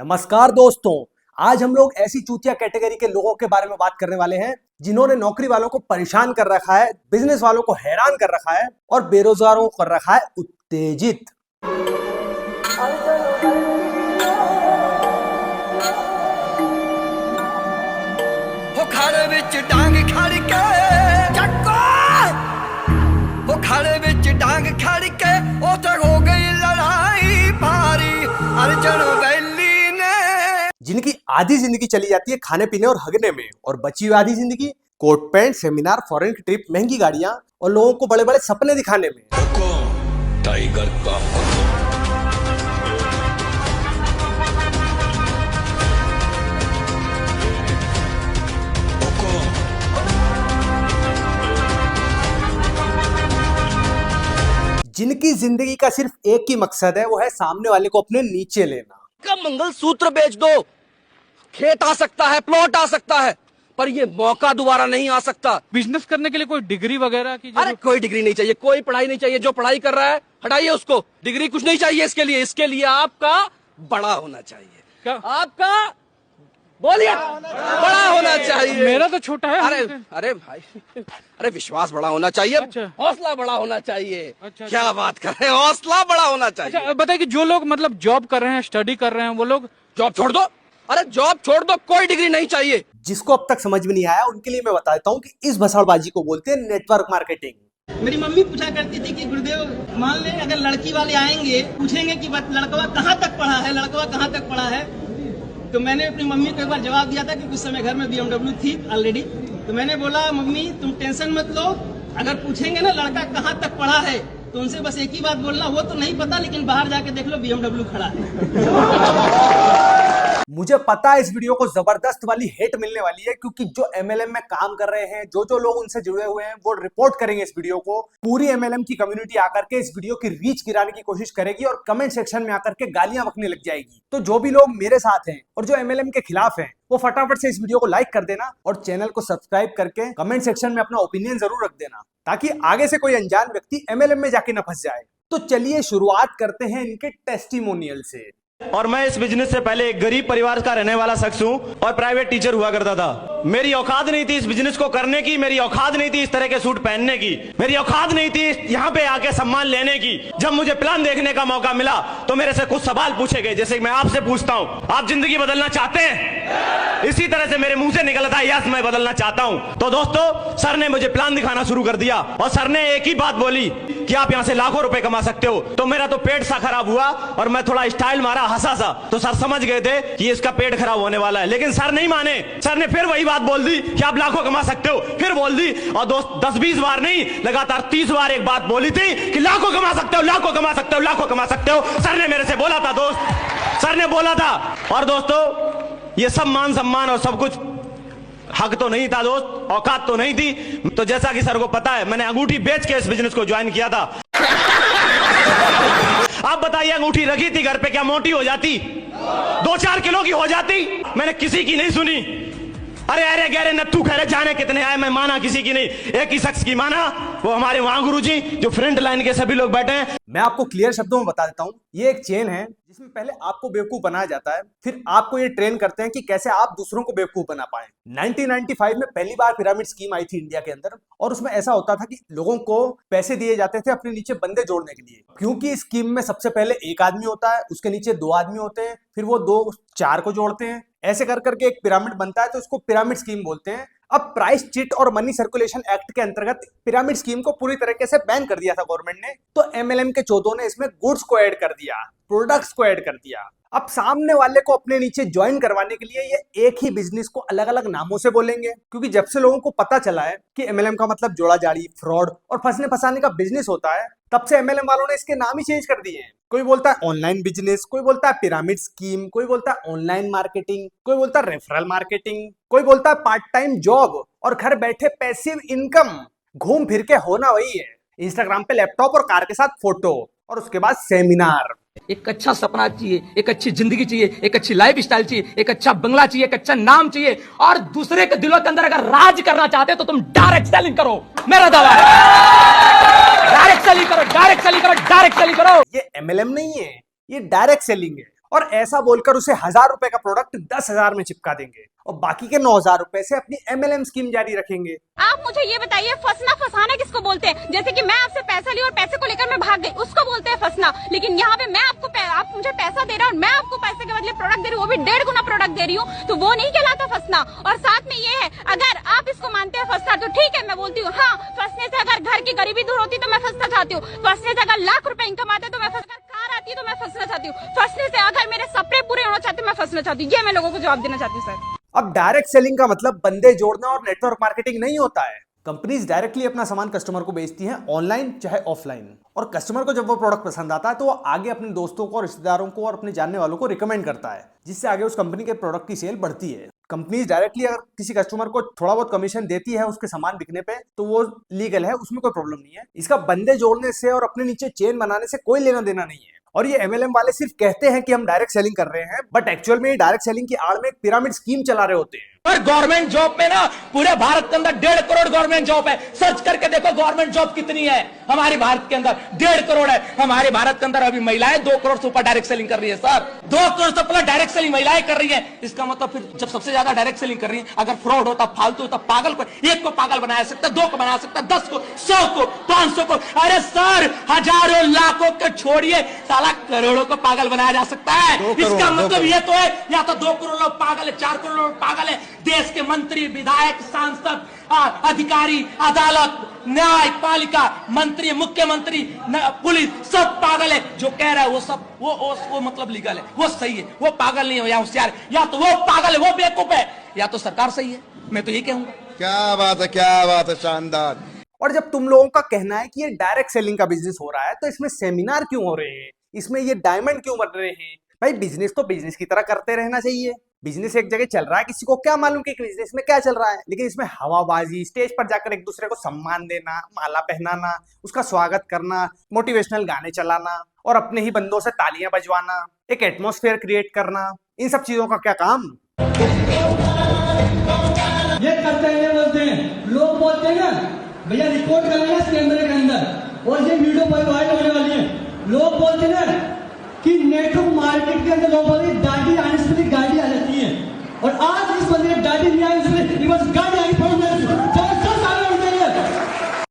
नमस्कार दोस्तों, आज हम लोग ऐसी चूतिया कैटेगरी के लोगों के बारे में बात करने वाले हैं जिन्होंने नौकरी वालों को परेशान कर रखा है, बिजनेस वालों को हैरान कर रखा है और बेरोजगारों को कर रखा है उत्तेजित। जिनकी आधी जिंदगी चली जाती है खाने पीने और हगने में, और बची हुई आधी जिंदगी कोट पैंट, सेमिनार, फॉरेन की ट्रिप, महंगी गाड़ियां और लोगों को बड़े बड़े सपने दिखाने में। टाइगर का जिनकी जिंदगी का सिर्फ एक ही मकसद है, वो है सामने वाले को अपने नीचे लेना। का मंगलसूत्र बेच दो, खेत आ सकता है, प्लॉट आ सकता है, पर ये मौका दोबारा नहीं आ सकता। बिजनेस करने के लिए कोई डिग्री वगैरह की अरे कोई डिग्री नहीं चाहिए, कोई पढ़ाई नहीं चाहिए। जो पढ़ाई कर रहा है हटाइए उसको, डिग्री कुछ नहीं चाहिए इसके लिए आपका बड़ा होना चाहिए। क्या? आपका बोलिए बड़ा होना चाहिए। मेरा तो छोटा है। अरे भाई, अरे विश्वास बड़ा होना चाहिए। अच्छा। हौसला बड़ा होना चाहिए। अच्छा। क्या बात कर रहे हैं, हौसला बड़ा होना चाहिए। अच्छा बताइए कि जो लोग मतलब जॉब कर रहे हैं, स्टडी कर रहे हैं, वो लोग जॉब छोड़ दो। अरे जॉब छोड़ दो, कोई डिग्री नहीं चाहिए। जिसको अब तक समझ में नहीं आया उनके लिए मैं बता देता हूँ कि इस भसड़बाजी को बोलते हैं नेटवर्क मार्केटिंग। मेरी मम्मी पूछा करती थी कि गुरुदेव मान ले अगर लड़की वाले आएंगे, पूछेंगे कि लड़कवा कहाँ तक पढ़ा है, लड़कवा कहाँ तक पढ़ा है, तो मैंने अपनी मम्मी को एक बार जवाब दिया था कि उस समय घर में BMW थी ऑलरेडी। तो मैंने बोला मम्मी तुम टेंशन मत लो, अगर पूछेंगे ना लड़का कहाँ तक पढ़ा है तो उनसे बस एक ही बात बोलना, वो तो नहीं पता लेकिन बाहर जाके देख लो BMW खड़ा है। मुझे पता है इस वीडियो को जबरदस्त वाली हेट मिलने वाली है, क्योंकि जो MLM में काम कर रहे हैं, जो लोग उनसे जुड़े हुए हैं, वो रिपोर्ट करेंगे इस वीडियो को। पूरी MLM की कम्युनिटी आकर के इस वीडियो की रीच गिराने की कोशिश करेगी और कमेंट सेक्शन में आकर के गालियां बकने लग जाएगी। तो जो भी लोग मेरे साथ हैं और जो MLM के खिलाफ हैं, वो फटाफट से इस वीडियो को लाइक कर देना और चैनल को सब्सक्राइब करके कमेंट सेक्शन में अपना ओपिनियन जरूर रख देना, ताकि आगे से कोई अनजान व्यक्ति MLM में जाके न फंस जाए। तो चलिए शुरुआत करते हैं इनके टेस्टिमोनियल से। और मैं इस बिजनेस से पहले एक गरीब परिवार का रहने वाला शख्स हूं और प्राइवेट टीचर हुआ करता था। मेरी औकात नहीं थी इस बिजनेस को करने की, मेरी औकात नहीं थी इस तरह के सूट पहनने की, मेरी औकात नहीं थी यहाँ पे आके सम्मान लेने की। जब मुझे प्लान देखने का मौका मिला तो मेरे से कुछ सवाल पूछे गए, जैसे मैं आपसे पूछता हूँ, आप जिंदगी बदलना चाहते हैं? इसी तरह से मेरे मुंह से निकला था, यस मैं बदलना चाहता हूँ। तो दोस्तों सर ने मुझे प्लान दिखाना शुरू कर दिया और सर ने एक ही बात बोली कि आप यहाँ से लाखों रुपए कमा सकते हो। तो मेरा तो पेट सा खराब हुआ और मैं थोड़ा स्टाइल मारा, हंसा सा, तो सर समझ गए थे कि इसका पेट खराब होने वाला है। लेकिन सर नहीं माने, सर ने फिर वही बात बोल दी कि आप लाखों कमा सकते हो, फिर बोल दी। और दोस्त 10-20 बार नहीं, लगातार 30 बार एक बात बोली थी कि लाखों कमा सकते हो, लाखों कमा सकते हो, लाखों कमा सकते हो। सर ने मेरे से बोला था दोस्त, सर ने बोला था। और दोस्तों ये सब मान सम्मान और सब कुछ हक तो नहीं था दोस्त, औकात तो नहीं थी। तो जैसा कि सर को पता है, मैंने अंगूठी बेच के इस बिजनेस को ज्वाइन किया था। आप बताइए अंगूठी रखी थी घर पे, क्या मोटी हो जाती? 2-4 किलो की हो जाती? मैंने किसी की नहीं सुनी। अरे अरे गहरे नत्थू खैरे जाने कितने आए, मैं माना किसी की नहीं, एक ही शख्स की माना, वो हमारे वहां गुरुजी जो फ्रंट लाइन के सभी लोग बैठे हैं। मैं आपको क्लियर शब्दों में बता देता हूँ, ये एक चेन है जिसमें पहले आपको बेवकूफ बनाया जाता है, फिर आपको ये ट्रेन करते हैं कि कैसे आप दूसरों को बेवकूफ बना पाए। 1995 में पहली बार पिरामिड स्कीम आई थी इंडिया के अंदर, और उसमें ऐसा होता था कि लोगों को पैसे दिए जाते थे अपने नीचे बंदे जोड़ने के लिए, क्योंकि इस स्कीम में सबसे पहले एक आदमी होता है, उसके नीचे 2 आदमी होते हैं, फिर वो 2-4 को जोड़ते हैं, ऐसे कर करके एक पिरामिड बनता है, तो उसको पिरामिड स्कीम बोलते हैं। अब प्राइस चिट और मनी सर्कुलेशन एक्ट के अंतर्गत पिरामिड स्कीम को पूरी तरीके से बैन कर दिया था गवर्नमेंट ने। तो MLM के चौधों ने इसमें गुड्स को ऐड कर दिया, प्रोडक्ट्स को ऐड कर दिया। अब सामने वाले को अपने नीचे ज्वाइन करवाने के लिए ये एक ही बिजनेस को अलग अलग नामों से बोलेंगे, क्योंकि जब से लोगों को पता चला है कि MLM का मतलब जोड़ा जाड़ी, फ्रॉड और फंसने फंसाने का बिजनेस होता है, तब से MLM वालों ने इसके नाम ही चेंज कर दिए हैं। कोई बोलता है ऑनलाइन बिजनेस, कोई बोलता है पिरामिड स्कीम, कोई बोलता है ऑनलाइन मार्केटिंग, कोई बोलता है रेफरल मार्केटिंग, कोई बोलता है पार्ट टाइम जॉब और घर बैठे पैसिव इनकम। घूम फिर के होना वही है, इंस्टाग्राम पे लैपटॉप और कार के साथ फोटो और उसके बाद सेमिनार। एक अच्छा सपना चाहिए, एक अच्छी जिंदगी चाहिए, एक अच्छी लाइफ स्टाइल चाहिए, एक अच्छा बंगला चाहिए, एक अच्छा नाम चाहिए, और दूसरे के दिलों के अंदर अगर राज करना चाहते हो तो तुम डायरेक्ट सेलिंग करो, मेरा दावा है। डायरेक्ट सेलिंग करो, डायरेक्ट सेलिंग करो, डायरेक्ट सेलिंग करो। ये MLM नहीं है, ये डायरेक्ट सेलिंग है। और ऐसा बोलकर उसे 1000 रुपए का प्रोडक्ट 10,000 में चिपका देंगे और बाकी के 9,000 रुपए से अपनी MLM स्कीम जारी रखेंगे। आप मुझे ये बताइए, फंसना फंसाना किसको बोलते हैं? जैसे कि मैं आपसे पैसा ली और पैसे को लेकर मैं भाग गई, उसको बोलते हैं फंसना। लेकिन यहाँ पे आप मुझे पैसा दे रहे हो और मैं आपको पैसे के बदले प्रोडक्ट दे रही हूँ, वो भी 1.5 गुना प्रोडक्ट दे रही हूँ, तो वो नहीं कहलाता फंसना। और साथ में ये है, अगर आप इसको मानते हैं फंसना तो ठीक है, मैं बोलती हूँ हाँ, फंसने से अगर घर की गरीबी दूर होती तो मैं फंसना चाहती हूँ, फंसने से अगर लाख रुपए इनकम आते तो मैं कार आती तो मैं फंसना चाहती हूँ, फंसने से अगर मेरे सपने पूरे होना चाहते मैं फंसना चाहती हूँ। ये मैं लोगों को जवाब देना चाहती हूँ सर। अब डायरेक्ट सेलिंग का मतलब बंदे जोड़ना और नेटवर्क मार्केटिंग नहीं होता है। कंपनीज डायरेक्टली अपना सामान कस्टमर को बेचती हैं, ऑनलाइन चाहे ऑफलाइन, और कस्टमर को जब वो प्रोडक्ट पसंद आता है तो वो आगे अपने दोस्तों को, रिश्तेदारों को और अपने जानने वालों को रिकमेंड करता है, जिससे आगे उस कंपनी के प्रोडक्ट की सेल बढ़ती है। कंपनीज डायरेक्टली अगर किसी कस्टमर को थोड़ा बहुत कमीशन देती है उसके सामान बिकने पे तो वो लीगल है, उसमें कोई प्रॉब्लम नहीं है। इसका बंदे जोड़ने से और अपने नीचे चेन बनाने से कोई लेना देना नहीं है। और ये MLM वाले सिर्फ कहते हैं कि हम डायरेक्ट सेलिंग कर रहे हैं, बट एक्चुअल में ये डायरेक्ट सेलिंग की आड़ में एक पिरामिड स्कीम चला रहे होते हैं। और गवर्नमेंट जॉब में ना पूरे भारत के अंदर 1.5 करोड़ गवर्नमेंट जॉब है। सर्च करके देखो गवर्नमेंट जॉब कितनी है हमारे भारत के अंदर, 1.5 करोड़ है। हमारे भारत के अंदर अभी महिलाएं 2 करोड़ से ऊपर डायरेक्ट सेलिंग कर रही है सर, 2 करोड़ से ऊपर डायरेक्ट सेलिंग महिलाएं कर रही है। इसका मतलब फिर जब सबसे ज्यादा डायरेक्ट सेलिंग कर रही है, अगर फ्रॉड होता, फालतू होता, पागल को एक को पागल बनाया सकता, 2 को बना सकता, 10 को, 100 को, 500 को, अरे सर हजारों लाखों को छोड़िए, साला करोड़ों को पागल बनाया जा सकता है। इसका मतलब ये तो है या तो 2 करोड़ लोग पागल है, 4 करोड़ लोग पागल है, देश के मंत्री, विधायक, सांसद, अधिकारी, अदालत, न्यायपालिका, मंत्री, मुख्यमंत्री, पुलिस, सब पागल है। जो कह रहा है वो सब वो मतलब लीगल है, वो सही है, वो पागल नहीं है या होशियार, या तो वो पागल है, वो बेवकूफ है, या तो सरकार सही है। मैं तो यही कहूंगा। क्या बात है, शानदार। और जब तुम लोगों का कहना है कि ये डायरेक्ट सेलिंग का बिजनेस हो रहा है तो इसमें सेमिनार क्यों हो रहे हैं, इसमें ये डायमंड क्यों बन रहे हैं? भाई बिजनेस तो बिजनेस की तरह करते रहना चाहिए। बिजनेस एक जगह चल रहा है, किसी को क्या मालूम कि बिजनेस में क्या चल रहा है, लेकिन इसमें हवाबाजी, स्टेज पर जाकर एक दूसरे को सम्मान देना, माला पहनाना, उसका स्वागत करना, मोटिवेशनल गाने चलाना और अपने ही बंदों से तालियां बजवाना, एक एटमॉस्फेयर क्रिएट करना, इन सब चीजों का क्या काम? ये करते हैं, बोलते हैं लोग, बोलते हैं ना भैया रिपोर्ट करेंगे इस कैमरे के अंदर और ये वीडियो वायरल होने वाली है। लोग बोलते हैं ना कि नेटवर्क मार्केट के अंदर लोग बोलते हैं दाढ़ी आने से पहले गाड़ी आ जाती है, और आज इस बंदे दाढ़ी नहीं आई, उसने रिवर्स गाड़ी आई पड़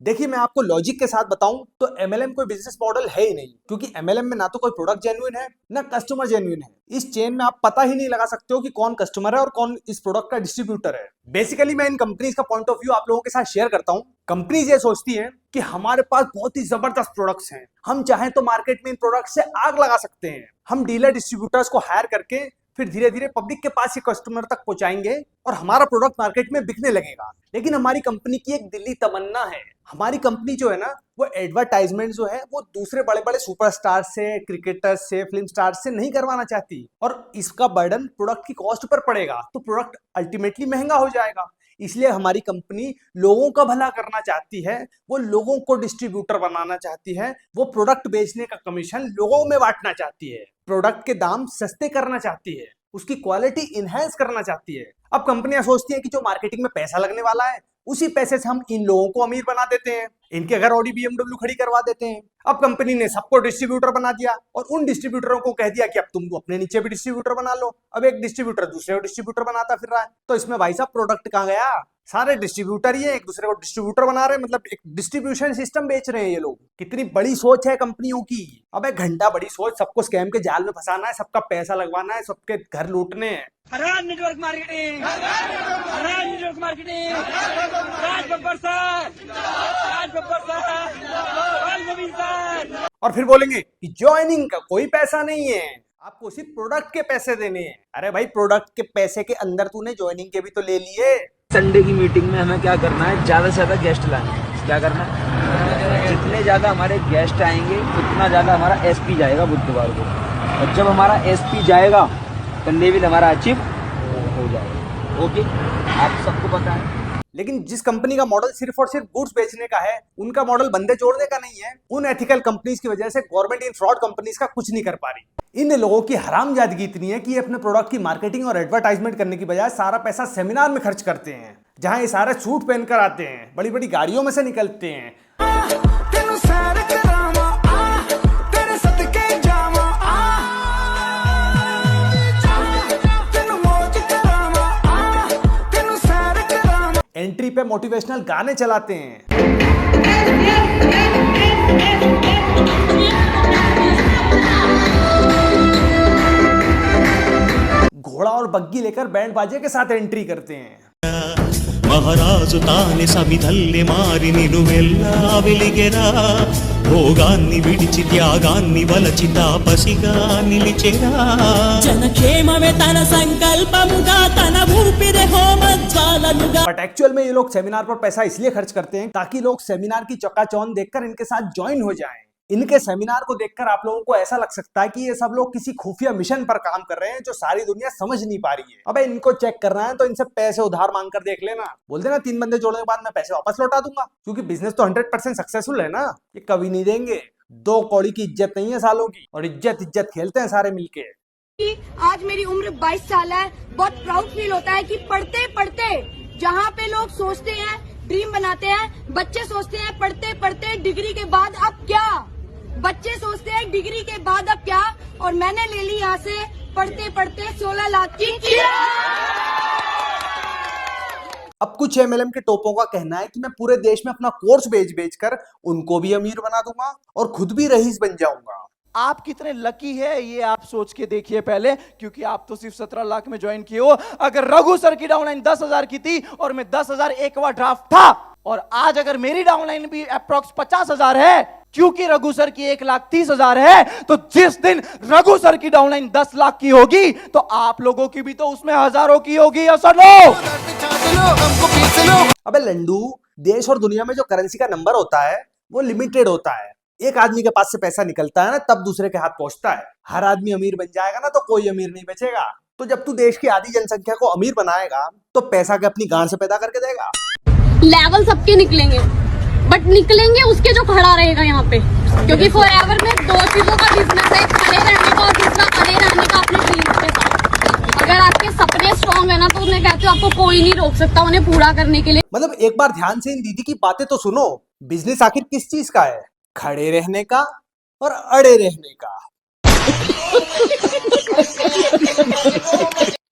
देखिए मैं आपको लॉजिक के साथ बताऊं तो MLM कोई बिजनेस मॉडल है ही नहीं, क्योंकि MLM में ना तो कोई प्रोडक्ट जेन्युइन है ना कस्टमर जेन्युइन है। इस चेन में आप पता ही नहीं लगा सकते हो कि कौन कस्टमर है और कौन इस प्रोडक्ट का डिस्ट्रीब्यूटर है। बेसिकली मैं इन कंपनीज का पॉइंट ऑफ व्यू आप लोगों के साथ शेयर करता हूं। कंपनीज ये सोचती हैं कि हमारे पास बहुत ही जबरदस्त प्रोडक्ट्स हैं, हम चाहें तो मार्केट में इन प्रोडक्ट से आग लगा सकते हैं। हम डीलर डिस्ट्रीब्यूटर्स को हायर करके फिर धीरे धीरे पब्लिक के पास ये कस्टमर तक पहुंचाएंगे और हमारा प्रोडक्ट मार्केट में बिकने लगेगा। लेकिन हमारी कंपनी की एक दिल्ली तमन्ना है, हमारी कंपनी जो है ना वो एडवर्टाइजमेंट जो है वो दूसरे बड़े बड़े सुपरस्टार से, क्रिकेटर्स से, फिल्म स्टार से नहीं करवाना चाहती, और इसका बर्डन प्रोडक्ट की कॉस्ट पर पड़ेगा तो प्रोडक्ट अल्टीमेटली महंगा हो जाएगा। इसलिए हमारी कंपनी लोगों का भला करना चाहती है, वो लोगों को डिस्ट्रीब्यूटर बनाना चाहती है, वो प्रोडक्ट बेचने का कमीशन लोगों में बांटना चाहती है, प्रोडक्ट के दाम सस्ते करना चाहती है, उसकी क्वालिटी इनहेंस करना चाहती है। अब कंपनियां सोचती हैं कि जो मार्केटिंग में पैसा लगने वाला है उसी पैसे से हम इन लोगों को अमीर बना देते हैं, इनके घर ऑडी BMW खड़ी करवा देते हैं। अब कंपनी ने सबको डिस्ट्रीब्यूटर बना दिया और उन डिस्ट्रीब्यूटरों को कह दिया कि अब तुम अपने नीचे भी डिस्ट्रीब्यूटर बना लो। अब एक डिस्ट्रीब्यूटर दूसरे को डिस्ट्रीब्यूटर बनाता फिर रहा है, तो इसमें भाई साहब प्रोडक्ट कहाँ गया? सारे डिस्ट्रीब्यूटर ही है, एक दूसरे को डिस्ट्रीब्यूटर बना रहे हैं, मतलब एक डिस्ट्रीब्यूशन सिस्टम बेच रहे हैं ये लोग। कितनी बड़ी सोच है कंपनियों की। अब एक घंटा बड़ी सोच, सबको स्कैम के जाल में फंसाना है, सबका पैसा लगवाना है, सबके घर लूटने हैं। Network marketing, network marketing, Raj Babbar sir, Raj Babbar sir. और फिर बोलेंगे कि ज्वाइनिंग का कोई पैसा नहीं है, आपको सिर्फ प्रोडक्ट के पैसे देने हैं। अरे भाई प्रोडक्ट के पैसे के अंदर तूने ज्वाइनिंग के भी तो ले लिए। संडे की मीटिंग में हमें क्या करना है, ज़्यादा से ज़्यादा गेस्ट लाने हैं। क्या करना है, जितने ज़्यादा हमारे गेस्ट आएंगे उतना ज़्यादा हमारा SP जाएगा बुधवार को, और जब हमारा SP जाएगा तो लेवल हमारा अचीव हो जाएगा। ओके, आप सबको पता है। लेकिन जिस कंपनी का मॉडल सिर्फ और सिर्फ गुड्स बेचने का है, उनका मॉडल बंदे जोड़ने का नहीं है। उन एथिकल कंपनीज की वजह से गवर्नमेंट इन फ्रॉड कंपनीज का कुछ नहीं कर पा रही। इन लोगों की हरामजादगी इतनी है कि ये अपने प्रोडक्ट की मार्केटिंग और एडवर्टाइजमेंट करने की बजाय सारा पैसा सेमिनार में खर्च करते हैं, जहां ये सारे सूट पहनकर आते हैं, बड़ी बड़ी गाड़ियों में से निकलते हैं। पे मोटिवेशनल गाने चलाते हैं। घोड़ा और बग्गी लेकर बैंड बाजे के साथ एंट्री करते हैं। మహారాజు తానే సమిధల్లె మారి నిను వెలిగెరా భోగాన్ని విడిచి త్యాగాన్ని వలచి తాపసిగా నిలిచెరా జనక్షేమమే తన సంకల్పముగా తన ఊపిరి హోమజ్వాలనుగా। बट एक्चुअल में ये लोग सेमिनार पर पैसा इसलिए खर्च करते हैं ताकि लोग सेमिनार की चकाचौंध देखकर इनके साथ ज्वाइन हो जाएं। इनके सेमिनार को देखकर आप लोगों को ऐसा लग सकता है कि ये सब लोग किसी खुफिया मिशन पर काम कर रहे हैं जो सारी दुनिया समझ नहीं पा रही है। अबे इनको चेक करना है तो इनसे पैसे उधार मांग कर देख लेना। बोल देना 3 बंदे जोड़ने के बाद मैं पैसे वापस लौटा दूंगा, क्योंकि बिजनेस तो 100% सक्सेसफुल है ना। ये कभी नहीं देंगे। 2 कौड़ी की इज्जत नहीं है सालों की, और इज्जत खेलते हैं सारे मिलके। आज मेरी उम्र 22 साल है। बहुत प्राउड फील होता है कि पढ़ते पढ़ते जहाँ पे लोग सोचते हैं, ड्रीम बनाते हैं, बच्चे सोचते हैं पढ़ते पढ़ते डिग्री के बाद अब क्या, बच्चे सोचते हैं डिग्री के बाद अब क्या, और मैंने ले ली यहाँ से पढ़ते पढ़ते 16 लाख की। अब कुछ एमएलएम के टोपों का कहना है कि मैं पूरे देश में अपना कोर्स बेच कर उनको भी अमीर बना दूंगा और खुद भी रईस बन जाऊंगा। आप कितने लकी है ये आप सोच के देखिए पहले, क्योंकि आप तो सिर्फ 17 लाख में ज्वाइन किए हो। अगर रघु सर की डाउनलाइन 10,000 की थी और मैं 10,000 एक बार ड्राफ्ट था, और आज अगर मेरी डाउनलाइन भी अप्रॉक्स 50,000 है, क्योंकि रघु सर की 1,30,000 है, तो जिस दिन रघु सर की डाउनलाइन 10 लाख की होगी तो आप लोगों की भी तो उसमें हजारों की होगी। अबे लंडू, देश और दुनिया में जो करेंसी का नंबर होता है वो लिमिटेड होता है। एक आदमी के पास से पैसा निकलता है ना, तब दूसरे के हाथ पहुंचता है। हर आदमी अमीर बन जाएगा ना तो कोई अमीर नहीं बचेगा। तो जब तू देश की आधी जनसंख्या को अमीर बनाएगा तो पैसा के अपनी गांड से पैदा करके देगा। लेवल सबके निकलेंगे, बट निकलेंगे उसके जो खड़ा रहेगा यहाँ पे, क्योंकि फॉरएवर में 2 चीजों का बिजनेस है, खड़े रहने का और दूसरा खड़े रहने का अपने ड्रीम्स के साथ। अगर आपके सपने स्ट्रॉन्ग है ना तो उन्हें कहते हो आपको कोई नहीं रोक सकता उन्हें पूरा करने के लिए। मतलब एक बार ध्यान से इन दीदी की बातें तो सुनो। बिजनेस आखिर किस चीज का है? खड़े रहने का और अड़े रहने का।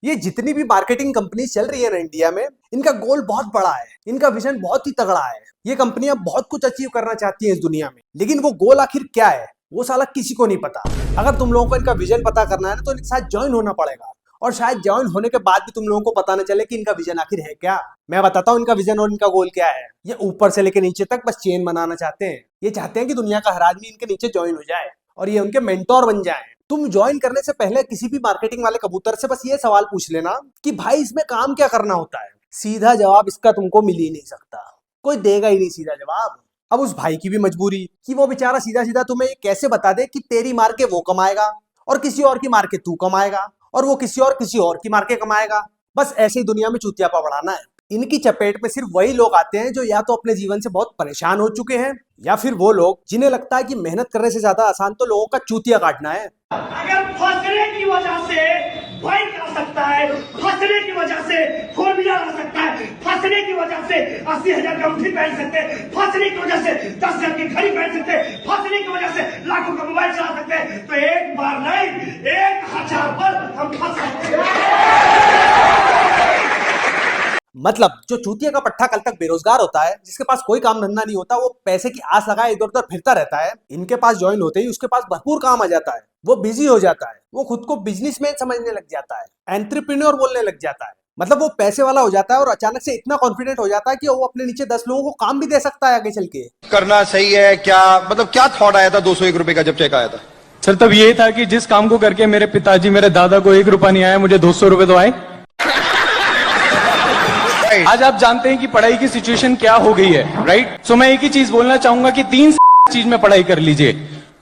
ये जितनी भी मार्केटिंग कंपनी चल रही है ना इंडिया में, इनका गोल बहुत बड़ा है, इनका विजन बहुत ही तगड़ा है। ये कंपनियां बहुत कुछ अचीव करना चाहती हैं इस दुनिया में, लेकिन वो गोल आखिर क्या है वो साला किसी को नहीं पता। अगर तुम लोगों को इनका विजन पता करना है ना तो इनके साथ ज्वाइन होना पड़ेगा, और शायद ज्वाइन होने के बाद भी तुम लोगों को पता न चले कि इनका विजन आखिर है क्या। मैं बताता हूँ इनका विजन और इनका गोल क्या है। ये ऊपर से लेकर नीचे तक बस चेन बनाना चाहते हैं। ये चाहते हैं कि दुनिया का हर आदमी इनके नीचे ज्वाइन हो जाए और ये उनके मेंटोर बन जाए। तुम ज्वाइन करने से पहले किसी भी मार्केटिंग वाले कबूतर से बस ये सवाल पूछ लेना कि भाई इसमें काम क्या करना होता है। सीधा जवाब इसका तुमको मिल ही नहीं सकता, कोई देगा ही नहीं सीधा जवाब। अब उस भाई की भी मजबूरी कि वो बेचारा सीधा सीधा तुम्हें ये कैसे बता दे कि तेरी मार के वो कमाएगा और किसी और की मार के तू कमाएगा और वो किसी और की मार के कमाएगा। बस ऐसे ही दुनिया में चूतियापा बढ़ाना है। इनकी चपेट में सिर्फ वही लोग आते हैं जो या तो अपने जीवन से बहुत परेशान हो चुके हैं, या फिर वो लोग जिन्हें लगता है कि मेहनत करने से ज्यादा आसान तो लोगों का चूतिया काटना है। अगर फंसने की वजह से बाइक आ सकता है, फंसने की वजह से 4 व्हीलर आ सकता है, फंसने की वजह से 80,000 का अंगूठी पहन सकते हैं, फंसने की वजह से 10,000 की घड़ी पहन सकते हैं, फंसने की वजह से लाखों का मोबाइल चला सकते हैं, तो एक बार नहीं 1,000 बार हम फंस सकते हैं। मतलब जो चूतिया का पट्टा कल तक बेरोजगार होता है, जिसके पास कोई काम धंधा नहीं होता, वो पैसे की आस लगाए इधर उधर फिरता रहता है, इनके पास ज्वाइन होते ही उसके पास भरपूर काम आ जाता है। वो बिजी हो जाता है, वो खुद को बिजनेसमैन समझने लग जाता है, एंटरप्रेन्योर बोलने लग जाता है। मतलब वो पैसे वाला हो जाता है और अचानक से इतना कॉन्फिडेंट हो जाता है कि वो अपने नीचे 10 लोगों को काम भी दे सकता है आगे चल के। करना सही है क्या? मतलब क्या थॉट आया था 201 रुपए का जब चेक आया था? सर तब ये था कि जिस काम को करके मेरे पिताजी मेरे दादा को 1 रुपया नहीं आया, मुझे 200 रुपए तो आए। आज आप जानते हैं कि पढ़ाई की सिचुएशन क्या हो गई है, राइट? सो मैं एक ही चीज बोलना चाहूंगा कि 3 चीज में पढ़ाई कर लीजिए।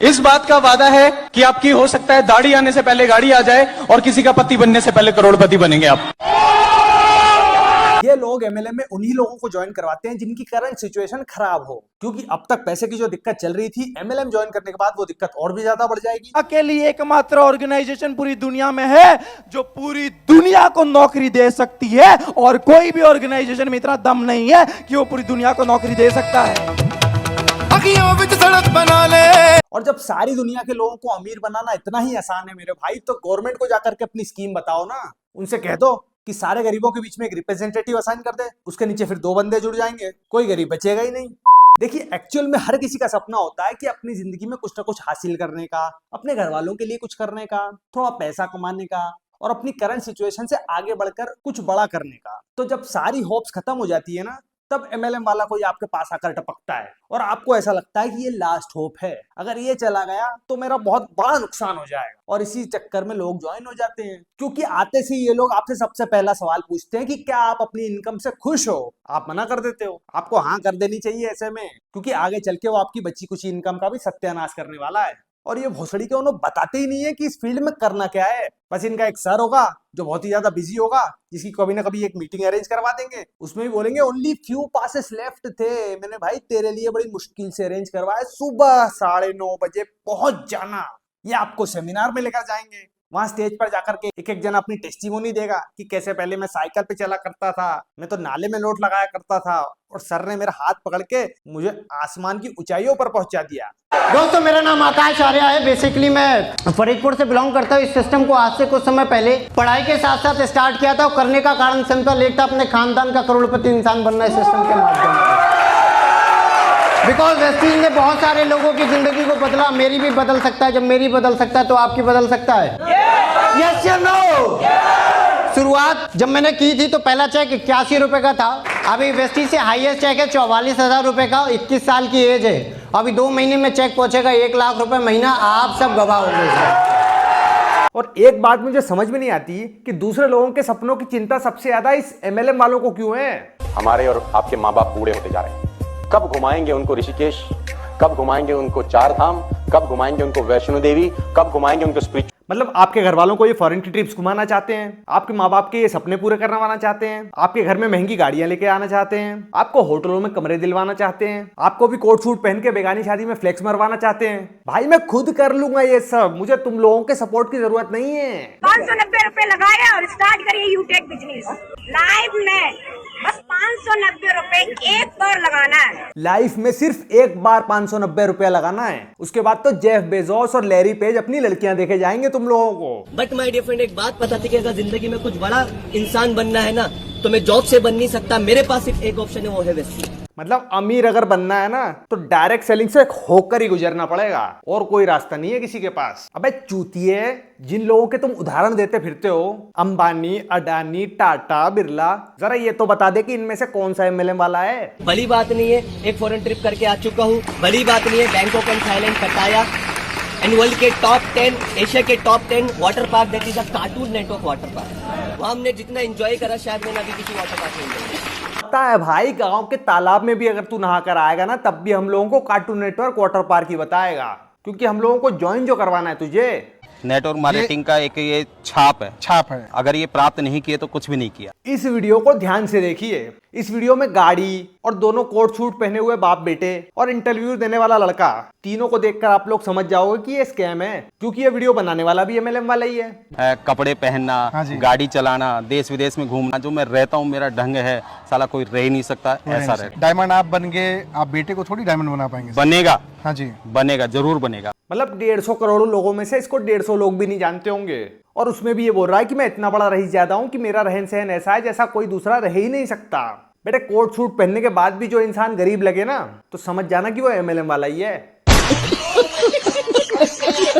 इस बात का वादा है कि आपकी हो सकता है दाढ़ी आने से पहले गाड़ी आ जाए और किसी का पति बनने से पहले करोड़पति बनेंगे आप। ये लोग एमएलएम में उन्हीं लोगों को ज्वाइन करवाते हैं जिनकी करंट सिचुएशन खराब हो, क्योंकि अब तक पैसे की जो दिक्कत चल रही थी, एमएलएम ज्वाइन करने के बाद वो दिक्कत और भी ज्यादा बढ़ जाएगी। अकेली एकमात्र ऑर्गेनाइजेशन पूरी दुनिया में है जो पूरी दुनिया को नौकरी दे सकती है, और कोई भी ऑर्गेनाइजेशन में इतना दम नहीं है कि वो पूरी दुनिया को नौकरी दे सकता है। सड़क बना ले। और जब सारी दुनिया के लोगों को अमीर बनाना इतना ही आसान है मेरे भाई, तो गवर्नमेंट को जाकर के अपनी स्कीम बताओ ना। उनसे कह दो कि सारे गरीबों के बीच में एक रिप्रेजेंटेटिव असाइन कर दे, उसके नीचे फिर 2 बंदे जुड़ जाएंगे, कोई गरीब बचेगा ही नहीं। देखिए, एक्चुअल में हर किसी का सपना होता है कि अपनी जिंदगी में कुछ ना कुछ हासिल करने का, अपने घर वालों के लिए कुछ करने का, थोड़ा पैसा कमाने का और अपनी करंट सिचुएशन से आगे बढ़कर कुछ बड़ा करने का। तो जब सारी होप्स खत्म हो जाती है ना, तब एमएलएम वाला कोई आपके पास आकर टपकता है और आपको ऐसा लगता है कि ये लास्ट होप है, अगर ये चला गया तो मेरा बहुत बड़ा नुकसान हो जाएगा। और इसी चक्कर में लोग ज्वाइन हो जाते हैं, क्योंकि आते से ये लोग आपसे सबसे पहला सवाल पूछते हैं कि क्या आप अपनी इनकम से खुश हो। आप मना कर देते हो, आपको हाँ कर देनी चाहिए ऐसे में, क्योंकि आगे चल के वो आपकी बची कुछ इनकम का भी सत्यानाश करने वाला है। और ये भोसड़ी के उन्होंने बताते ही नहीं है कि इस फील्ड में करना क्या है। बस इनका एक सर होगा जो बहुत ही ज्यादा बिजी होगा, जिसकी कभी ना कभी एक मीटिंग अरेंज करवा देंगे, उसमें भी बोलेंगे ओनली फ्यू पासेस लेफ्ट थे, मैंने भाई तेरे लिए बड़ी मुश्किल से अरेंज करवाए, सुबह 9:30 बजे पहुंच जाना। ये आपको सेमिनार में लेकर जाएंगे, वहां स्टेज पर जाकर के एक एक जना अपनी टेस्टिमोनी देगा कि कैसे पहले मैं साइकिल पे चला करता था, मैं तो नाले में लोट लगाया करता था और सर ने मेरा हाथ पकड़ के मुझे आसमान की ऊंचाइयों पर पहुंचा दिया। दोस्तों, मेरा नाम आकाश आर्य है। बेसिकली मैं फरीदपुर से बिलोंग करता हूँ। इस सिस्टम को आज से कुछ समय पहले पढ़ाई के साथ साथ स्टार्ट किया था और करने का कारण सिंपल एक था, अपने खानदान का करोड़पति इंसान बनना इस सिस्टम के माध्यम से। बिकॉज वेस्टीज ने बहुत सारे लोगों की जिंदगी को बदला, मेरी भी बदल सकता है। जब मेरी बदल सकता है तो आपकी बदल सकता है। यस या नो? शुरुआत जब मैंने की थी तो पहला चेक 81 रुपए का था। अभी वेस्टीज से हाईएस्ट चेक है 44,000 रुपए का। 21 साल की एज है। अभी 2 महीने में चेक पहुंचेगा 1 लाख रुपए महीना। आप सब गवाह होंगे। और एक बात मुझे समझ में नहीं आती कि दूसरे लोगों के सपनों की चिंता सबसे ज्यादा इस एमएलएम वालों को क्यों है। हमारे और आपके माँ बाप बूढ़े होते जा रहे हैं, कब घुमाएंगे उनको ऋषिकेश, कब घुमाएंगे उनको 4 धाम, कब घुमाएंगे उनको वैष्णो देवी, कब घुमाएंगे उनको स्पिरिचुअल। मतलब आपके घर वालों को ये फॉरेन की ट्रिप्स घुमाना चाहते हैं, आपके माँ बाप के ये सपने पूरे करवाना चाहते हैं, आपके घर में महंगी गाड़ियां लेके आना चाहते हैं, आपको होटलों में कमरे दिलवाना चाहते हैं, आपको भी कोट सूट पहन के बेगानी शादी में फ्लेक्स मरवाना चाहते हैं। भाई मैं खुद कर लूंगा ये सब, मुझे तुम लोगों के सपोर्ट की जरूरत नहीं है। 590 रुपए लगाया और स्टार्ट करिए यूटेक बिजनेस लाइव में। बस 590 रुपए एक बार लगाना है। लाइफ में सिर्फ एक बार 590 रुपया लगाना है, उसके बाद तो जेफ बेजोस और लैरी पेज अपनी लड़कियां देखे जाएंगे तुम लोगों को। बट माय डियर फ्रेंड, एक बात पता थी कि अगर जिंदगी में कुछ बड़ा इंसान बनना है ना, तो मैं जॉब से बन नहीं सकता। मेरे पास सिर्फ एक ऑप्शन है, वो है वेस्टी। मतलब अमीर अगर बनना है ना तो डायरेक्ट सेलिंग से होकर ही गुजरना पड़ेगा, और कोई रास्ता नहीं है किसी के पास। अबे चूतिए, जिन लोगों के तुम उदाहरण देते फिरते हो, अंबानी, अडानी, टाटा, बिरला, जरा ये तो बता दे कि इनमें से कौन सा एमएलएम वाला है। बड़ी बात नहीं है, एक फॉरेन ट्रिप करके आ चुका हूँ। बड़ी बात नहीं है, बैंकॉक एंड थाईलैंड, पटाया एंड वर्ल्ड के टॉप 10, एशिया के top 10 water park, that is a cartoon network water park. वहाँ हमने जितना एंजॉय करा शायद मैंने अभी किसी वाटर पार्क में नहीं। पता है भाई, गांव के तालाब में भी अगर तू नहा कर आएगा ना, तब भी हम लोगों को कार्टून नेटवर्क वाटर पार्क ही बताएगा, क्योंकि हम लोगों को ज्वाइन जो करवाना है तुझे। नेटवर्क मार्केटिंग का एक ये छाप है। अगर ये प्राप्त नहीं किए तो कुछ भी नहीं किया। इस वीडियो को ध्यान से देखिए। इस वीडियो में गाड़ी और दोनों कोट सूट पहने हुए बाप बेटे और इंटरव्यू देने वाला लड़का, तीनों को देखकर आप लोग समझ जाओगे कि ये स्कैम है, क्योंकि ये वीडियो बनाने वाला भी एमएलएम वाला ही है। कपड़े पहनना, गाड़ी चलाना, देश विदेश में घूमना, जो मैं रहता हूँ मेरा ढंग है, साला कोई रह नहीं सकता ऐसा रहे। डायमंड आप बन गए, आप बेटे को थोड़ी डायमंड बना पाएंगे। बनेगा। हाँ जी, बनेगा, जरूर बनेगा। मतलब 150 करोड़ लोगों में से इसको 150 लोग भी नहीं जानते होंगे, और उसमें भी ये बोल रहा है कि मैं इतना बड़ा रईस ज्यादा हूं कि मेरा रहन सहन ऐसा है जैसा कोई दूसरा रह ही नहीं सकता। बेटे, कोट सूट पहनने के बाद भी जो इंसान गरीब लगे ना, तो समझ जाना कि वो एमएलएम वाला ही है।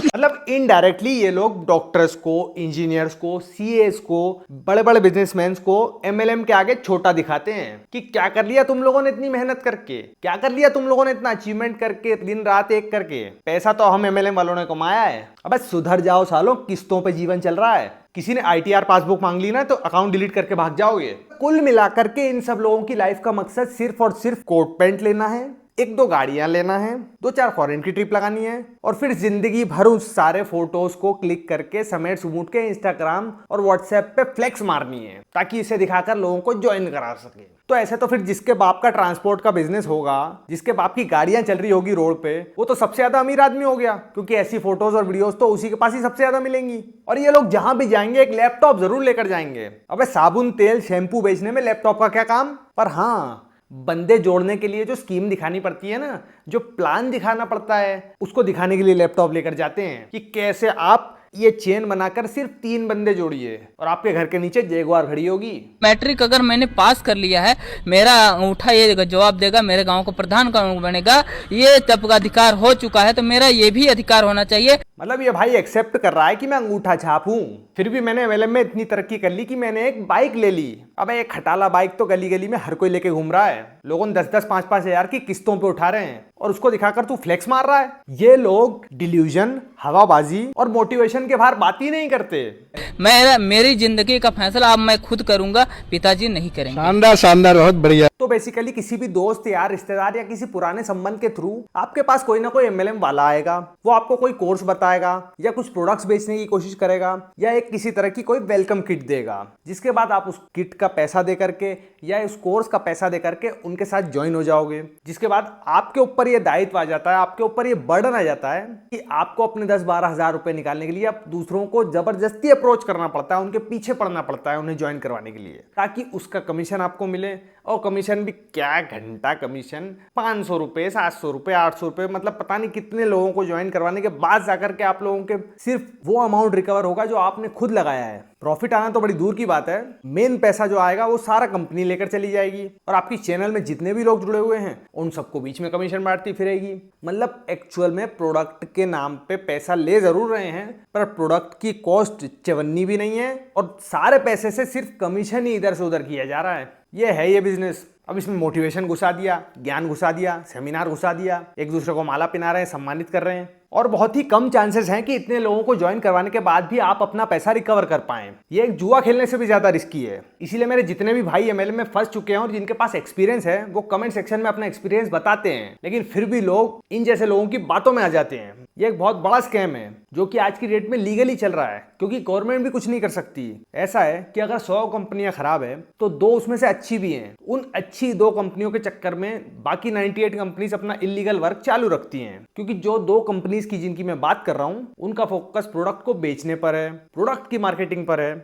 मतलब इनडायरेक्टली ये लोग डॉक्टर्स को, इंजीनियर्स को, सीएस को, बड़े बड़े बिजनेसमैन को एमएलएम के आगे छोटा दिखाते हैं कि क्या कर लिया तुम लोगों ने इतनी मेहनत करके, क्या कर लिया तुम लोगों ने इतना अचीवमेंट करके, दिन रात एक करके। पैसा तो हम एमएलएम वालों ने कमाया है। अबे सुधर जाओ सालों, किस्तों पे जीवन चल रहा है। किसी ने आईटीआर पासबुक मांग ली ना तो अकाउंट डिलीट करके भाग जाओगे। कुल मिलाकर के इन सब लोगों की लाइफ का मकसद सिर्फ और सिर्फ कोट पैंट लेना है, 1-2 गाड़ियां लेना है, 2-4 फॉरेन की ट्रिप लगानी है, और फिर जिंदगी भर उस सारे फोटोज को क्लिक करके समेट सुमूट के इंस्टाग्राम और व्हाट्सएप पे फ्लेक्स मारनी है, ताकि इसे दिखाकर लोगों को ज्वाइन करा सके। तो ऐसे तो फिर जिसके बाप का ट्रांसपोर्ट का बिजनेस होगा, जिसके बाप की गाड़ियां चल रही होगी रोड पे, वो तो सबसे ज्यादा अमीर आदमी हो गया, क्योंकि ऐसी फोटोज और वीडियोस तो उसी के पास ही सबसे ज्यादा मिलेंगी। और ये लोग जहां भी जाएंगे एक लैपटॉप जरूर लेकर जाएंगे। अबे साबुन, तेल, शैम्पू बेचने में लैपटॉप का क्या काम। पर हाँ, बंदे जोड़ने के लिए जो स्कीम दिखानी पड़ती है ना, जो प्लान दिखाना पड़ता है, उसको दिखाने के लिए लैपटॉप लेकर जाते हैं कि कैसे आप ये चेन बनाकर सिर्फ 3 बंदे जोड़िए और आपके घर के नीचे जैगुआर खड़ी होगी। मैट्रिक अगर मैंने पास कर लिया है, मेरा अंगूठा ये जवाब देगा, मेरे गांव का प्रधान कौन बनेगा, ये तब का अधिकार हो चुका है, तो मेरा ये भी अधिकार होना चाहिए। मतलब ये भाई एक्सेप्ट कर रहा है कि मैं अंगूठा छाप हूं। फिर भी मैंने एमएलएम में इतनी तरक्की कर ली कि मैंने एक बाइक ले ली। अब एक खटाला बाइक तो गली गली में हर कोई लेके घूम रहा है। लोगों ने 10-10, 5-5 हजार की किस्तों पे उठा रहे हैं और उसको दिखाकर तू फ्लेक्स मार रहा है। ये लोग डिल्यूजन, हवाबाजी और मोटिवेशन के बाहर बात ही नहीं करते। मेरी जिंदगी का फैसला अब मैं खुद करूंगा, पिताजी नहीं करेंगे। शानदार शानदार, बहुत बढ़िया। तो बेसिकली किसी भी दोस्त यार, रिश्तेदार या किसी पुराने संबंध के थ्रू आपके पास कोई ना कोई एमएलएम वाला आएगा। वो आपको कोई कोर्स बताएगा या कुछ प्रोडक्ट्स बेचने की कोशिश करेगा या एक किसी तरह की कोई वेलकम किट देगा, जिसके बाद आप उस किट का पैसा दे करके या उस कोर्स का पैसा दे करके उनके साथ ज्वाइन हो जाओगे। जिसके बाद आपके ऊपर ये दायित्व आ जाता है, आपके ऊपर ये बर्डन आ जाता है कि आपको अपने 10-12 हजार रुपए निकालने के लिए आप दूसरों को जबरदस्ती अप्रोच करना पड़ता है, उनके पीछे पड़ना पड़ता है उन्हें ज्वाइन करवाने के लिए, ताकि उसका कमीशन आपको मिले। और कमीशन भी क्या घंटा कमीशन, 500 रुपए, 700 रुपए, 800 रुपए, मतलब पता नहीं कितने लोगों को ज्वाइन करवाने के बाद जाकर के आप लोगों के सिर्फ वो अमाउंट रिकवर होगा जो आपने खुद लगाया है। प्रॉफिट आना तो बड़ी दूर की बात है, मेन पैसा जो आएगा वो सारा कंपनी लेकर चली जाएगी और आपकी चैनल में जितने भी लोग जुड़े हुए हैं उन सबको बीच में कमीशन बांटती फिरेगी। मतलब एक्चुअल में प्रोडक्ट के नाम पे पैसा ले जरूर रहे हैं, पर प्रोडक्ट की कॉस्ट चवन्नी भी नहीं है और सारे पैसे से सिर्फ कमीशन ही इधर से उधर किया जा रहा है। ये है ये बिजनेस। अब इसमें मोटिवेशन घुसा दिया, ज्ञान घुसा दिया, सेमिनार घुसा दिया, एक दूसरे को माला पिना रहे हैं, सम्मानित कर रहे हैं और बहुत ही कम चांसेस हैं कि इतने लोगों को ज्वाइन करवाने के बाद भी आप अपना पैसा रिकवर कर पाएं। ये एक जुआ खेलने से भी ज्यादा रिस्की है। इसीलिए मेरे जितने भी भाई एमएलएम में फंस चुके हैं और जिनके पास एक्सपीरियंस है वो कमेंट सेक्शन में अपना एक्सपीरियंस बताते हैं, लेकिन फिर भी लोग इन जैसे लोगों की बातों में आ जाते हैं। ये एक बहुत बड़ा स्कैम है जो कि आज की डेट में लीगली चल रहा है, क्योंकि गवर्नमेंट भी कुछ नहीं कर सकती। ऐसा है कि अगर 100 कंपनियां खराब है तो 2 उसमें से अच्छी भी हैं। उन अच्छी 2 कंपनियों के चक्कर में बाकी 98 कंपनीज अपना इलीगल वर्क चालू रखती हैं, क्योंकि जो 2 कंपनीज की जिनकी मैं बात कर रहा हूं उनका फोकस प्रोडक्ट को बेचने पर है, प्रोडक्ट की मार्केटिंग पर है।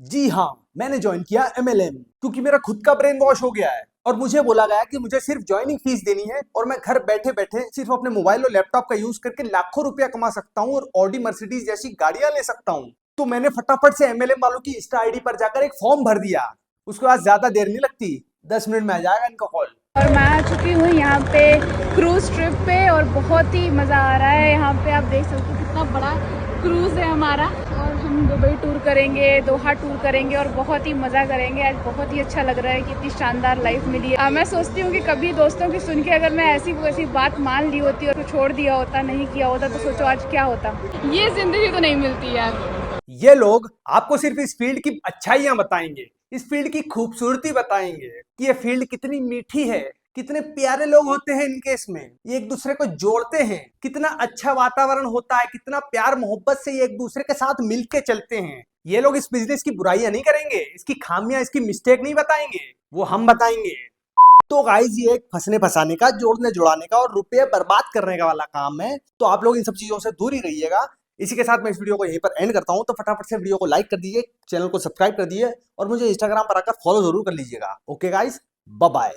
जी हाँ, मैंने ज्वाइन किया एमएलएम क्योंकि मेरा खुद का ब्रेन वॉश हो गया है और मुझे बोला गया कि मुझे सिर्फ ज्वाइनिंग फीस देनी है और मैं घर बैठे बैठे सिर्फ अपने मोबाइल और लैपटॉप का यूज करके लाखों रुपया कमा सकता हूँ और ऑडी मर्सिडीज जैसी गाड़ियां ले सकता हूँ। तो मैंने फटाफट से एमएलएम वालों की इंस्टा आईडी पर जाकर एक फॉर्म भर दिया। उसके बाद ज्यादा देर नहीं लगती, 10 मिनट में आ जाएगा इनका कॉल। और मैं आ चुकी हूँ यहाँ पे क्रूज ट्रिप पे और बहुत ही मज़ा आ रहा है। यहाँ पे आप देख सकते हो कितना बड़ा क्रूज है हमारा और हम दुबई टूर करेंगे, दोहा टूर करेंगे और बहुत ही मज़ा करेंगे। आज बहुत ही अच्छा लग रहा है कि इतनी शानदार लाइफ मिली है। मैं सोचती हूँ कि कभी दोस्तों की सुन के अगर मैं ऐसी वैसी बात मान ली होती और छोड़ दिया होता, नहीं किया होता, तो सोचो आज क्या होता। ये जिंदगी तो नहीं मिलती यार। ये लोग आपको सिर्फ इस फील्ड की अच्छाइयां बताएंगे, इस फील्ड की खूबसूरती बताएंगे कि ये फील्ड कितनी मीठी है, कितने प्यारे लोग होते हैं इनके इसमें, ये एक दूसरे को जोड़ते हैं, कितना अच्छा वातावरण होता है, कितना प्यार मोहब्बत से ये एक दूसरे के साथ मिलके चलते हैं। ये लोग इस बिजनेस की बुराइयां नहीं करेंगे, इसकी खामियां, इसकी मिस्टेक नहीं बताएंगे, वो हम बताएंगे। तो गाइस ये एक फंसने फंसाने का, जोड़ने जुड़ाने का और रुपये बर्बाद करने का वाला काम है। तो आप लोग इन सब चीजों से दूर ही रहिएगा। इसी के साथ मैं इस वीडियो को यहीं पर एंड करता हूं। तो फटाफट से वीडियो को लाइक कर दीजिए, चैनल को सब्सक्राइब कर दीजिए और मुझे इंस्टाग्राम पर आकर फॉलो जरूर कर लीजिएगा। Okay guys, bye bye.